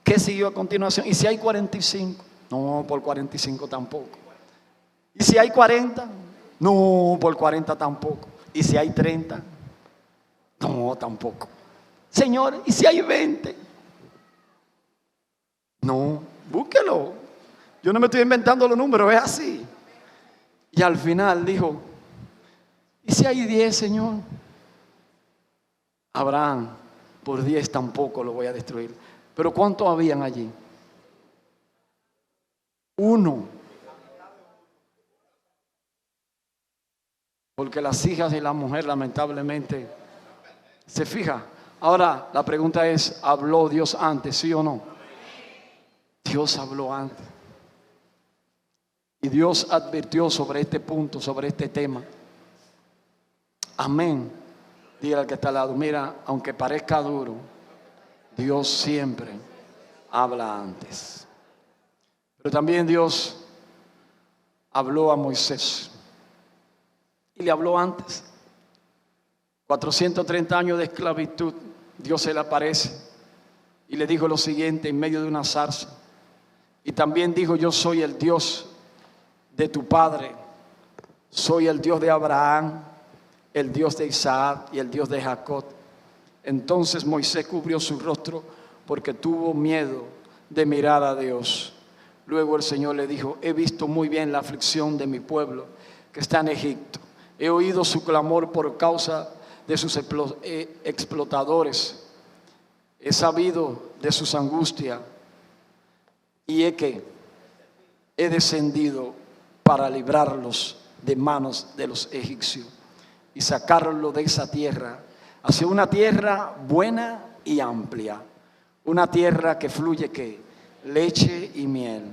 qué siguió a continuación. ¿Y si hay 45? No, por 45 tampoco. ¿Y si hay 40? No, por 40 tampoco. ¿Y si hay 30? No, tampoco. Señor, ¿y si hay 20? No, búsquelo. Yo no me estoy inventando los números, es así. Y al final dijo, ¿y si hay 10, Señor? Abraham, por 10 tampoco lo voy a destruir. Pero ¿cuántos habían allí? 1. Porque las hijas y la mujer lamentablemente se fija. Ahora la pregunta es, ¿habló Dios antes, sí o no? Dios habló antes. Y Dios advirtió sobre este punto, sobre este tema. Amén. Dígale al que está al lado, mira, aunque parezca duro, Dios siempre habla antes. Pero también Dios habló a Moisés. Y le habló antes. 430 años de esclavitud, Dios se le aparece y le dijo lo siguiente en medio de una zarza. Y también dijo, yo soy el Dios de tu padre, soy el Dios de Abraham, el Dios de Isaac y el Dios de Jacob. Entonces Moisés cubrió su rostro porque tuvo miedo de mirar a Dios. Luego el Señor le dijo, he visto muy bien la aflicción de mi pueblo que está en Egipto. He oído su clamor por causa de sus explotadores. He sabido de sus angustias y he descendido para librarlos de manos de los egipcios y sacarlos de esa tierra hacia una tierra buena y amplia, una tierra que fluye leche y miel,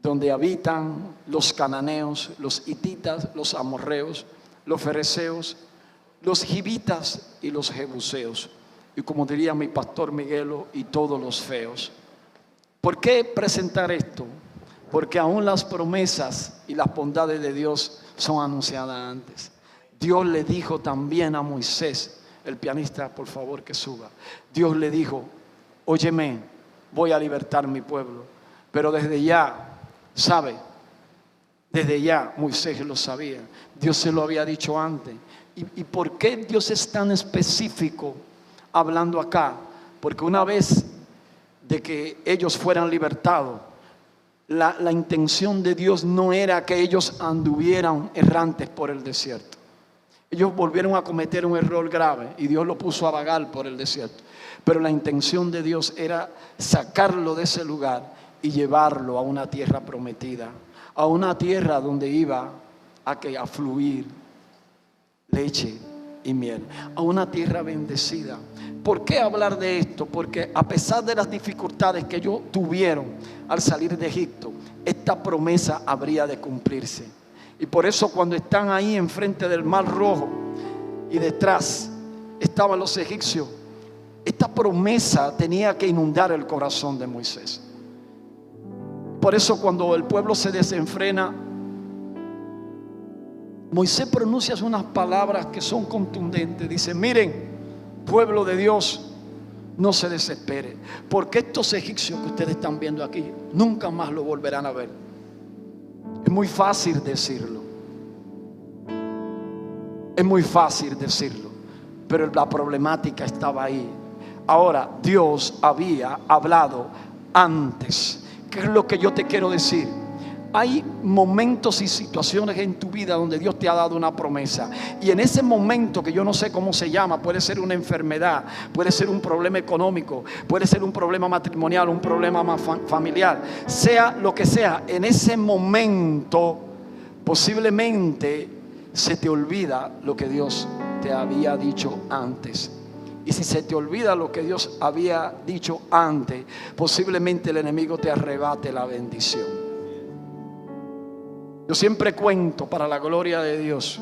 donde habitan los cananeos, los hititas, los amorreos, los fereceos, los gibitas y los jebuseos, y como diría mi pastor Miguelo, y todos los feos. ¿Por qué presentar esto? Porque aún las promesas y las bondades de Dios son anunciadas antes. Dios le dijo también a Moisés, el pianista por favor que suba, Dios le dijo, óyeme, voy a libertar mi pueblo, pero desde ya, ¿sabe? Desde ya Moisés lo sabía, Dios se lo había dicho antes. ¿Y por qué Dios es tan específico hablando acá? Porque una vez de que ellos fueran libertados, la intención de Dios no era que ellos anduvieran errantes por el desierto. Ellos volvieron a cometer un error grave y Dios lo puso a vagar por el desierto. Pero la intención de Dios era sacarlo de ese lugar y llevarlo a una tierra prometida, a una tierra donde iba a fluir leche y miel, a una tierra bendecida. ¿Por qué hablar de esto? Porque a pesar de las dificultades que ellos tuvieron al salir de Egipto, esta promesa habría de cumplirse. Y por eso cuando están ahí enfrente del Mar Rojo y detrás estaban los egipcios, esta promesa tenía que inundar el corazón de Moisés. Por eso cuando el pueblo se desenfrena, Moisés pronuncia unas palabras que son contundentes. Dice: miren, pueblo de Dios, no se desespere, porque estos egipcios que ustedes están viendo aquí nunca más lo volverán a ver. Es muy fácil decirlo, es muy fácil decirlo, pero la problemática estaba ahí. Ahora, Dios había hablado antes. ¿Qué es lo que yo te quiero decir? Hay momentos y situaciones en tu vida donde Dios te ha dado una promesa, y en ese momento, que yo no sé cómo se llama, puede ser una enfermedad, puede ser un problema económico, puede ser un problema matrimonial, un problema familiar, sea lo que sea, en ese momento posiblemente se te olvida lo que Dios te había dicho antes. Y si se te olvida lo que Dios había dicho antes, posiblemente el enemigo te arrebate la bendición. Yo siempre cuento, para la gloria de Dios,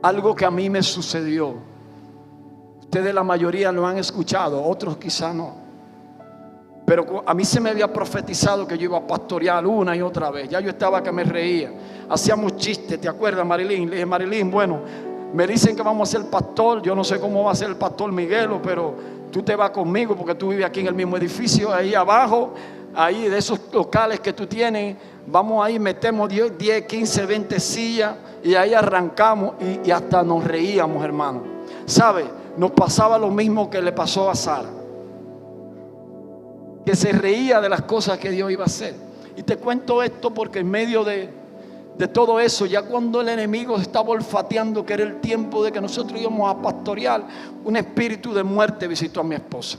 algo que a mí me sucedió. Ustedes la mayoría lo han escuchado, otros quizá no. Pero a mí se me había profetizado que yo iba a pastorear una y otra vez. Ya yo estaba que me reía. Hacíamos chistes, ¿te acuerdas, Marilyn? Le dije: Marilyn, bueno, me dicen que vamos a ser pastor. Yo no sé cómo va a ser el pastor Miguelo, pero tú te vas conmigo porque tú vives aquí en el mismo edificio, ahí abajo, ahí de esos locales que tú tienes. Vamos ahí, metemos 10, 15, 20 sillas y ahí arrancamos y hasta nos reíamos, hermano. ¿Sabe? Nos pasaba lo mismo que le pasó a Sara, que se reía de las cosas que Dios iba a hacer. Y te cuento esto porque en medio de todo eso, ya cuando el enemigo estaba olfateando que era el tiempo de que nosotros íbamos a pastorear, un espíritu de muerte visitó a mi esposa.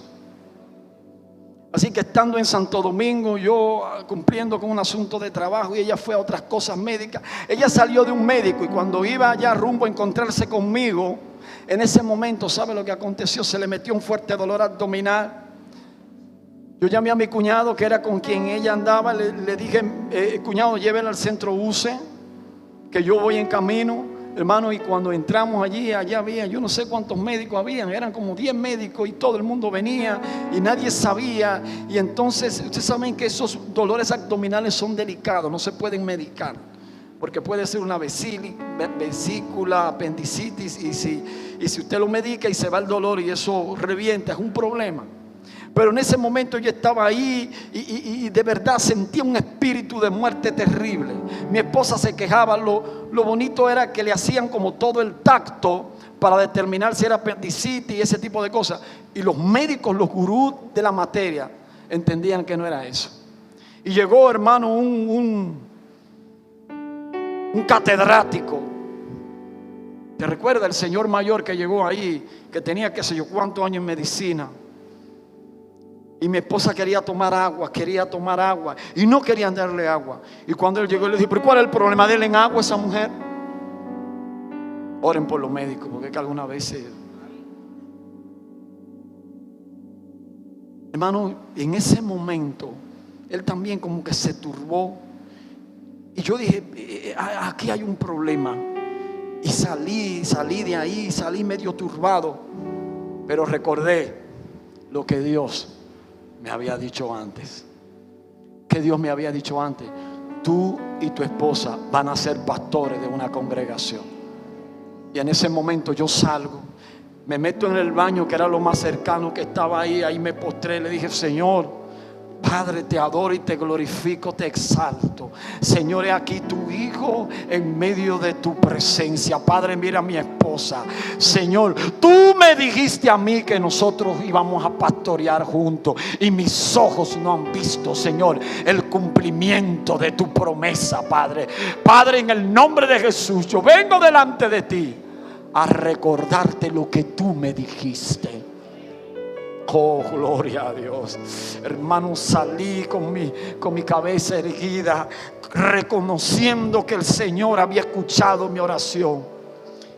Así que estando en Santo Domingo, yo cumpliendo con un asunto de trabajo, y ella fue a otras cosas médicas. Ella salió de un médico, y cuando iba allá rumbo a encontrarse conmigo, en ese momento, ¿sabe lo que aconteció? Se le metió un fuerte dolor abdominal. Yo llamé a mi cuñado, que era con quien ella andaba. Le dije: cuñado, llévenla al centro UCE, que yo voy en camino. Hermano, y cuando entramos allí, allá había, yo no sé cuántos médicos habían, eran como 10 médicos, y todo el mundo venía y nadie sabía. Y entonces, ustedes saben que esos dolores abdominales son delicados, no se pueden medicar, porque puede ser una vesícula, apendicitis, y si usted lo medica y se va el dolor y eso revienta, es un problema. Pero en ese momento yo estaba ahí y de verdad sentía un espíritu de muerte terrible. Mi esposa se quejaba. Lo bonito era que le hacían como todo el tacto para determinar si era apendicitis y ese tipo de cosas. Y los médicos, los gurús de la materia, entendían que no era eso. Y llegó, hermano, un catedrático. ¿Te recuerda el señor mayor que llegó ahí, que tenía qué sé yo cuántos años en medicina? Y mi esposa quería tomar agua y no querían darle agua. Y cuando él llegó, le dije: ¿pero cuál es el problema? ¿Denle agua a esa mujer? Oren por los médicos, porque es que algunas veces, hermano, en ese momento él también como que se turbó. Y yo dije: aquí hay un problema. Y salí de ahí, salí medio turbado. Pero recordé lo que Dios me había dicho antes. Que Dios me había dicho antes: tú y tu esposa van a ser pastores de una congregación. Y en ese momento yo salgo, me meto en el baño, que era lo más cercano que estaba ahí. Ahí me postré, le dije: Señor, Padre, te adoro y te glorifico, te exalto. Señor, he aquí tu hijo en medio de tu presencia. Padre, mira a mi esposa. Señor, tú me dijiste a mí que nosotros íbamos a pastorear juntos, y mis ojos no han visto, Señor, el cumplimiento de tu promesa, Padre. Padre, en el nombre de Jesús, yo vengo delante de ti a recordarte lo que tú me dijiste. Oh, gloria a Dios. Hermano, salí con mi cabeza erguida, reconociendo que el Señor había escuchado mi oración.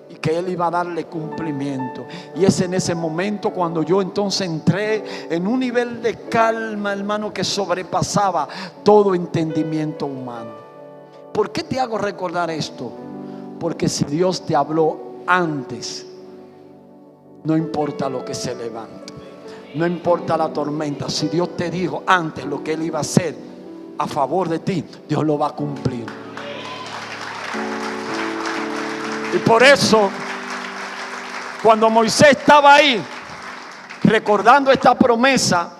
Y que Él iba a darle cumplimiento. Y es en ese momento cuando yo entonces entré en un nivel de calma, hermano, que sobrepasaba todo entendimiento humano. ¿Por qué te hago recordar esto? Porque si Dios te habló antes, no importa lo que se levante, no importa la tormenta. Si Dios te dijo antes lo que Él iba a hacer a favor de ti, Dios lo va a cumplir. Y por eso, cuando Moisés estaba ahí recordando esta promesa,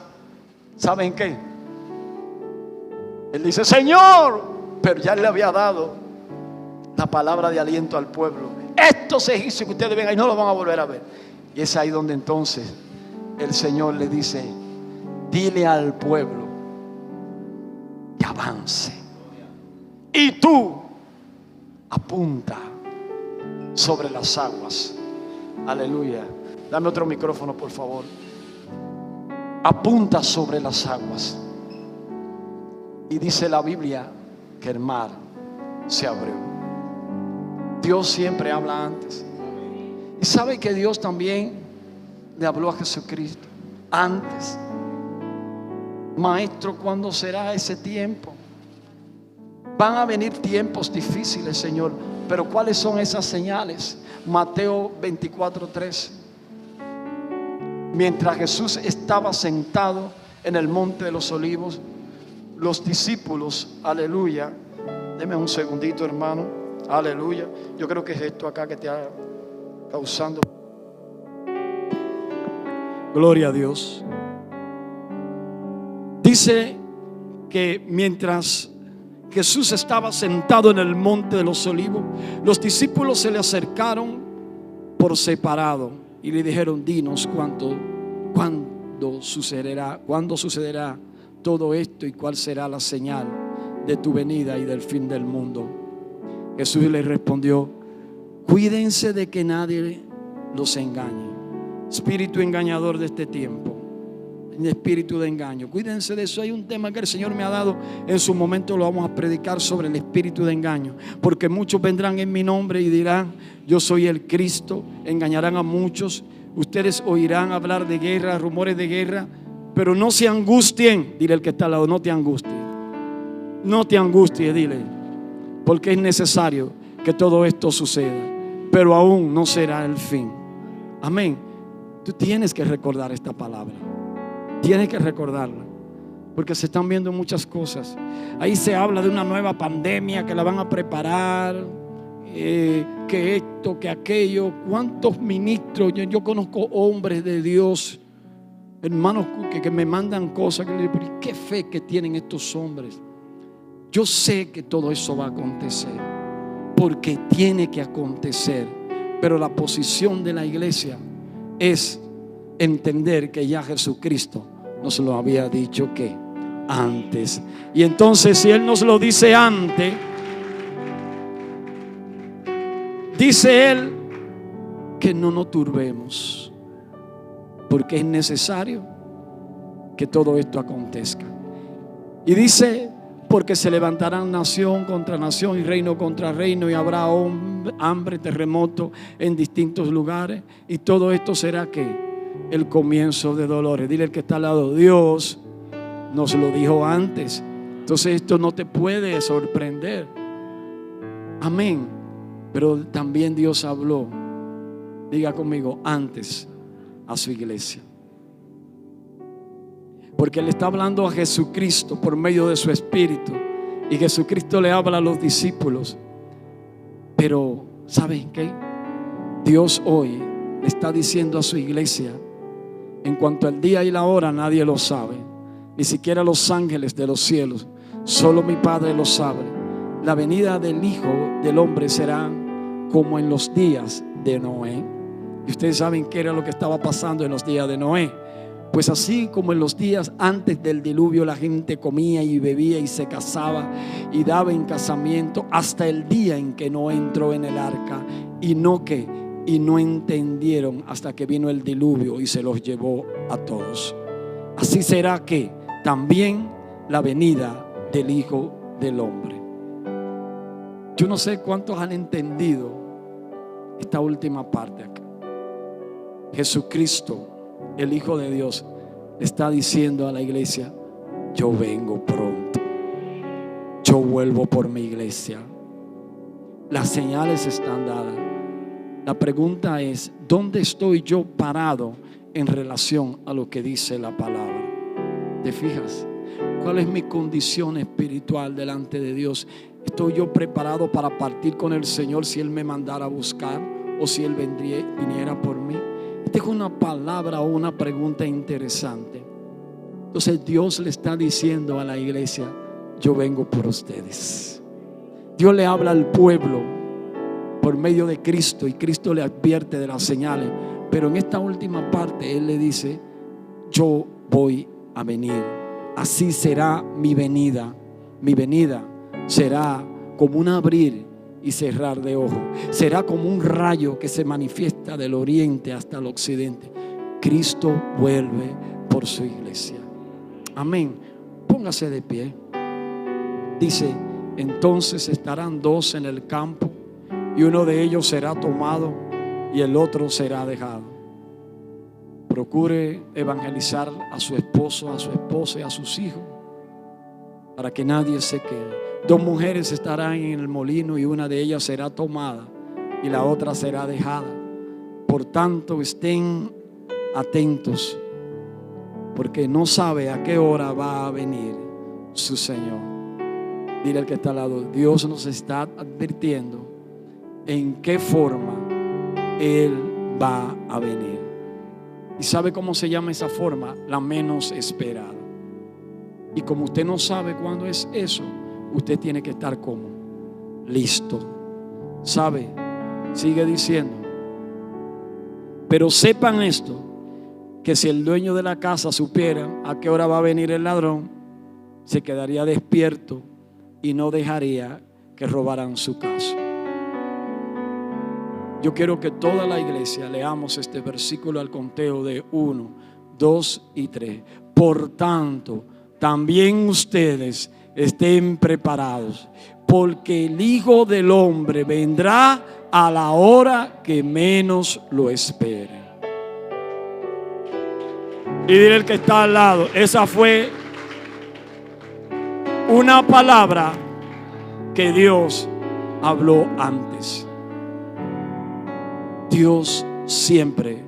¿saben qué? Él dice: Señor, pero ya le había dado la palabra de aliento al pueblo. Estos egipcios que ustedes ven ahí no los van a volver a ver. Y es ahí donde entonces el Señor le dice: dile al pueblo que avance, y tú apunta sobre las aguas. Aleluya. Dame otro micrófono, por favor. Apunta sobre las aguas. Y dice la Biblia que el mar se abrió. Dios siempre habla antes. Y sabe que Dios también le habló a Jesucristo antes. Maestro, ¿cuándo será ese tiempo? Van a venir tiempos difíciles, Señor, pero ¿cuáles son esas señales? Mateo 24:3. Mientras Jesús estaba sentado en el monte de los olivos, los discípulos, aleluya, deme un segundito, hermano, aleluya, yo creo que es esto acá que te está causando. Gloria a Dios. Dice que mientras Jesús estaba sentado en el monte de los olivos, los discípulos se le acercaron por separado y le dijeron: dinos cuándo sucederá todo esto y cuál será la señal de tu venida y del fin del mundo. Jesús les respondió: cuídense de que nadie los engañe. Espíritu engañador de este tiempo, espíritu de engaño, cuídense de eso. Hay un tema que el Señor me ha dado, en su momento lo vamos a predicar, sobre el espíritu de engaño, porque muchos vendrán en mi nombre y dirán: yo soy el Cristo. Engañarán a muchos. Ustedes oirán hablar de guerra, rumores de guerra, pero no se angustien. Dile al que está al lado: no te angusties. No te angusties, dile, porque es necesario que todo esto suceda, pero aún no será el fin. Amén. Tú tienes que recordar esta palabra. Tienes que recordarla, porque se están viendo muchas cosas. Ahí se habla de una nueva pandemia que la van a preparar, que esto, que aquello. ¿Cuántos ministros? Yo conozco hombres de Dios, hermanos, que me mandan cosas que le digo: ¿pero qué fe que tienen estos hombres? Yo sé que todo eso va a acontecer, porque tiene que acontecer. Pero la posición de la iglesia es entender que ya Jesucristo nos lo había dicho que antes. Y entonces, si Él nos lo dice antes, dice Él que no nos turbemos, porque es necesario que todo esto acontezca. Y dice: porque se levantarán nación contra nación y reino contra reino, y habrá hambre, terremoto en distintos lugares, y todo esto será ¿qué? El comienzo de dolores. Dile al que está al lado: Dios nos lo dijo antes. Entonces esto no te puede sorprender. Amén. Pero también Dios habló, diga conmigo, antes a su iglesia. Porque Él está hablando a Jesucristo por medio de su Espíritu, y Jesucristo le habla a los discípulos. Pero ¿saben qué? Dios hoy le está diciendo a su iglesia: en cuanto al día y la hora, nadie lo sabe, ni siquiera los ángeles de los cielos, solo mi Padre lo sabe. La venida del Hijo del Hombre será como en los días de Noé. Y ustedes saben qué era lo que estaba pasando en los días de Noé. Pues así como en los días antes del diluvio, la gente comía y bebía y se casaba y daba en casamiento, hasta el día en que Noé entró en el arca, y no entendieron hasta que vino el diluvio y se los llevó a todos. Así será que también la venida del Hijo del Hombre. Yo no sé cuántos han entendido esta última parte acá. Jesucristo, el Hijo de Dios, está diciendo a la iglesia: yo vengo pronto, yo vuelvo por mi iglesia. Las señales están dadas. La pregunta es: ¿dónde estoy yo parado en relación a lo que dice la palabra? ¿Te fijas? ¿Cuál es mi condición espiritual delante de Dios? ¿Estoy yo preparado para partir con el Señor si Él me mandara a buscar o si Él viniera por mí? Esta es una palabra o una pregunta interesante. Entonces Dios le está diciendo a la iglesia: yo vengo por ustedes. Dios le habla al pueblo por medio de Cristo y Cristo le advierte de las señales. Pero en esta última parte Él le dice: yo voy a venir. Así será mi venida. Mi venida será como un abrir y cerrar de ojos. Será como un rayo que se manifiesta del oriente hasta el occidente. Cristo vuelve por su iglesia. Amén. Póngase de pie. Dice: entonces estarán dos en el campo, y uno de ellos será tomado y el otro será dejado. Procure evangelizar a su esposo, a su esposa y a sus hijos, para que nadie se quede. Dos mujeres estarán en el molino, y una de ellas será tomada y la otra será dejada. Por tanto, estén atentos, porque no sabe a qué hora va a venir su Señor. Dile al que está al lado: Dios nos está advirtiendo en qué forma Él va a venir. ¿Y sabe cómo se llama esa forma? La menos esperada. Y como usted no sabe cuándo es eso, usted tiene que estar como listo. ¿Sabe? Sigue diciendo: pero sepan esto, que si el dueño de la casa supiera a qué hora va a venir el ladrón, se quedaría despierto y no dejaría que robaran su casa. Yo quiero que toda la iglesia leamos este versículo al conteo de 1, 2 y 3. Por tanto, también ustedes estén preparados, porque el Hijo del Hombre vendrá a la hora que menos lo esperen. Y dile al que está al lado: esa fue una palabra que Dios habló antes. Dios siempre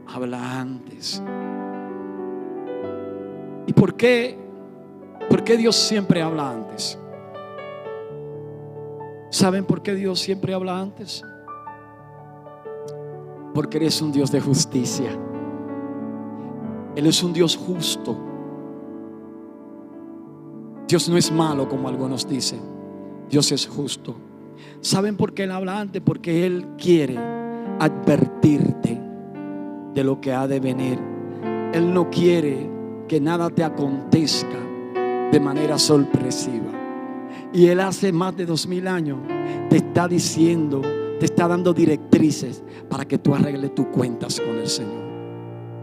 habla antes. ¿Y por qué Dios siempre habla antes? ¿Saben por qué Dios siempre habla antes? Porque Él es un Dios de justicia. Él es un Dios justo. Dios no es malo como algunos dicen. Dios es justo. ¿Saben por qué Él habla antes? Porque Él quiere advertirte de lo que ha de venir. Él no quiere que nada te acontezca de manera sorpresiva. Y Él hace más de 2000 años te está diciendo, te está dando directrices para que tú arregles tus cuentas con el Señor.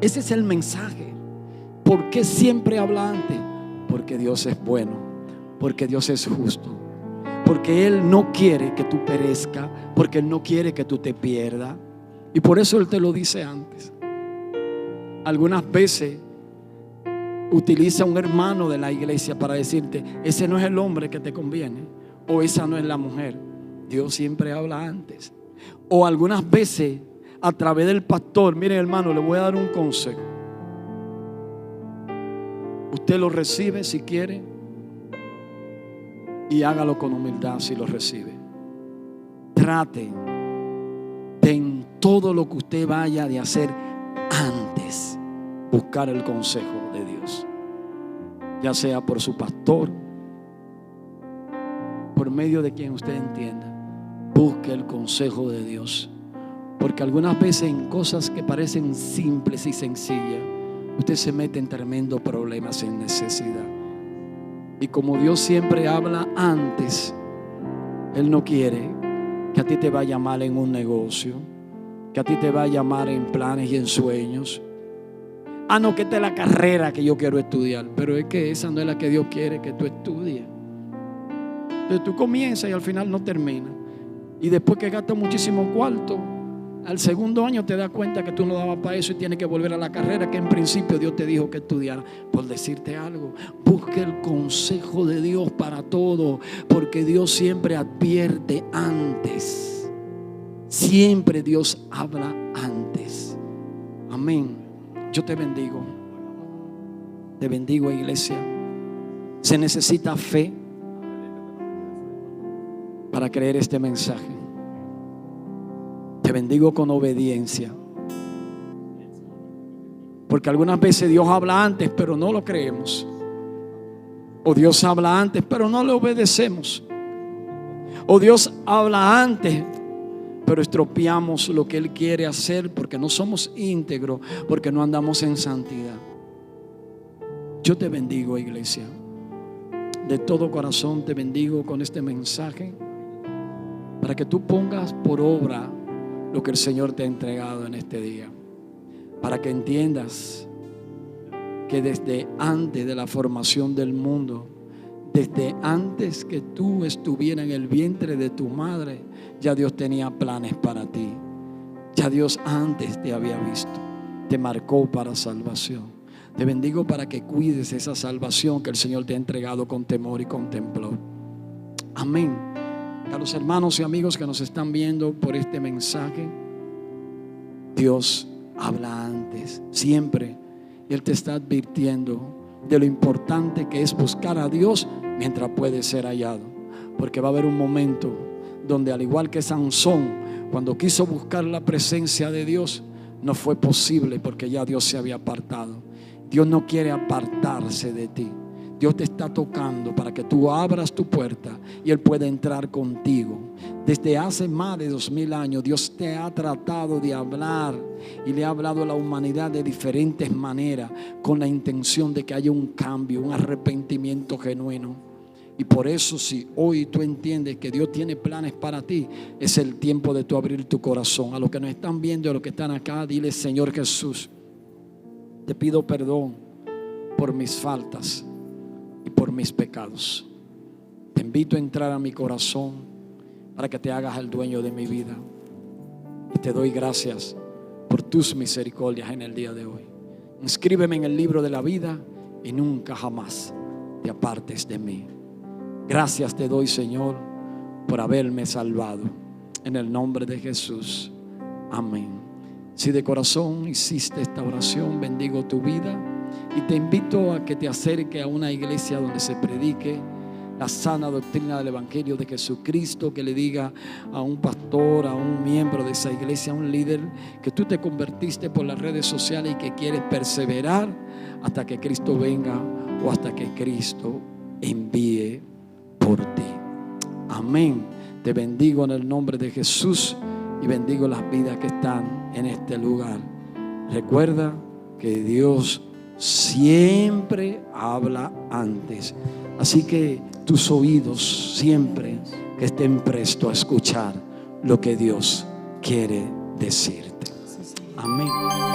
Ese es el mensaje. ¿Por qué siempre habla antes? Porque Dios es bueno, porque Dios es justo, porque Él no quiere que tú perezcas, porque Él no quiere que tú te pierdas. Y por eso Él te lo dice antes. Algunas veces utiliza un hermano de la iglesia para decirte: ese no es el hombre que te conviene, o esa no es la mujer. Dios siempre habla antes. O algunas veces a través del pastor. Miren, hermano, le voy a dar un consejo. Usted lo recibe si quiere, y hágalo con humildad si lo recibe. Trate de, en todo lo que usted vaya de hacer antes, buscar el consejo de Dios, ya sea por su pastor, por medio de quien usted entienda. Busque el consejo de Dios, porque algunas veces en cosas que parecen simples y sencillas, usted se mete en tremendos problemas, en necesidad. Y como Dios siempre habla antes, Él no quiere que a ti te vaya mal en un negocio, que a ti te vaya mal en planes y en sueños. Ah, no, que esta es la carrera que yo quiero estudiar. Pero es que esa no es la que Dios quiere que tú estudies. Entonces tú comienzas y al final no terminas. Y después que gastas muchísimo cuarto, Al segundo año te das cuenta que tú no dabas para eso y tienes que volver a la carrera que en principio Dios te dijo que estudiara. Por decirte algo, busque el consejo de Dios para todo, porque Dios siempre advierte antes. Siempre Dios habla antes. Amén. Yo te bendigo. Te bendigo, iglesia. Se necesita fe para creer este mensaje. Te bendigo con obediencia. Porque algunas veces Dios habla antes, pero no lo creemos. O Dios habla antes, pero no le obedecemos. O Dios habla antes, pero estropeamos lo que Él quiere hacer porque no somos íntegros, porque no andamos en santidad. Yo te bendigo, iglesia. De todo corazón te bendigo con este mensaje, para que tú pongas por obra lo que el Señor te ha entregado en este día, para que entiendas que desde antes de la formación del mundo, desde antes que tú estuvieras en el vientre de tu madre, ya Dios tenía planes para ti. Ya Dios antes te había visto, te marcó para salvación. Te bendigo para que cuides esa salvación que el Señor te ha entregado con temor y con temblor. Amén. A los hermanos y amigos que nos están viendo por este mensaje, Dios habla antes, siempre. Él te está advirtiendo de lo importante que es buscar a Dios mientras puede ser hallado. Porque va a haber un momento donde, al igual que Sansón, cuando quiso buscar la presencia de Dios, no fue posible porque ya Dios se había apartado. Dios no quiere apartarse de ti. Dios te está tocando para que tú abras tu puerta y Él pueda entrar contigo. Desde hace más de 2000 años Dios te ha tratado de hablar y le ha hablado a la humanidad de diferentes maneras, con la intención de que haya un cambio, un arrepentimiento genuino. Y por eso, si hoy tú entiendes que Dios tiene planes para ti, es el tiempo de tú abrir tu corazón. A los que nos están viendo y a los que están acá, dile: Señor Jesús, te pido perdón por mis faltas y por mis pecados. Te invito a entrar a mi corazón para que te hagas el dueño de mi vida. Y te doy gracias por tus misericordias en el día de hoy. Inscríbeme en el libro de la vida y nunca jamás te apartes de mí. Gracias te doy, Señor, por haberme salvado. En el nombre de Jesús. Amén. Si de corazón hiciste esta oración, bendigo tu vida y te invito a que te acerques a una iglesia donde se predique la sana doctrina del Evangelio de Jesucristo, que le diga a un pastor, a un miembro de esa iglesia, a un líder, que tú te convertiste por las redes sociales y que quieres perseverar hasta que Cristo venga o hasta que Cristo envíe por ti. Amén. Te bendigo en el nombre de Jesús y bendigo las vidas que están en este lugar. Recuerda que Dios siempre habla antes. Así que tus oídos siempre que estén prestos a escuchar lo que Dios quiere decirte. Amén.